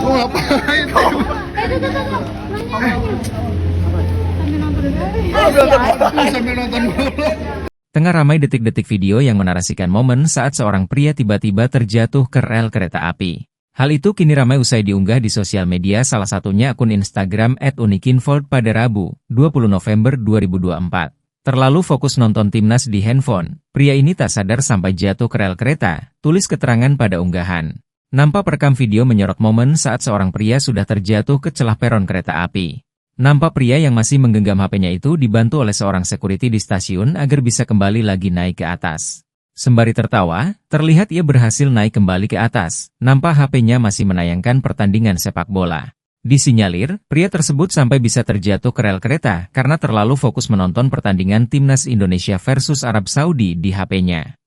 Mau ngapain? Sambil nonton bola. Tengah ramai detik-detik video yang menarasikan momen saat seorang pria tiba-tiba terjatuh ke rel kereta api. Hal itu kini ramai usai diunggah di sosial media, salah satunya akun Instagram @unikinfold pada Rabu, 20 November 2024. Terlalu fokus nonton timnas di handphone, pria ini tak sadar sampai jatuh ke rel kereta, tulis keterangan pada unggahan. Nampak perekam video menyorot momen saat seorang pria sudah terjatuh ke celah peron kereta api. Nampak pria yang masih menggenggam HP-nya itu dibantu oleh seorang security di stasiun agar bisa kembali lagi naik ke atas. Sembari tertawa, terlihat ia berhasil naik kembali ke atas. Nampak HP-nya masih menayangkan pertandingan sepak bola. Disinyalir, pria tersebut sampai bisa terjatuh ke rel kereta karena terlalu fokus menonton pertandingan timnas Indonesia versus Arab Saudi di HP-nya.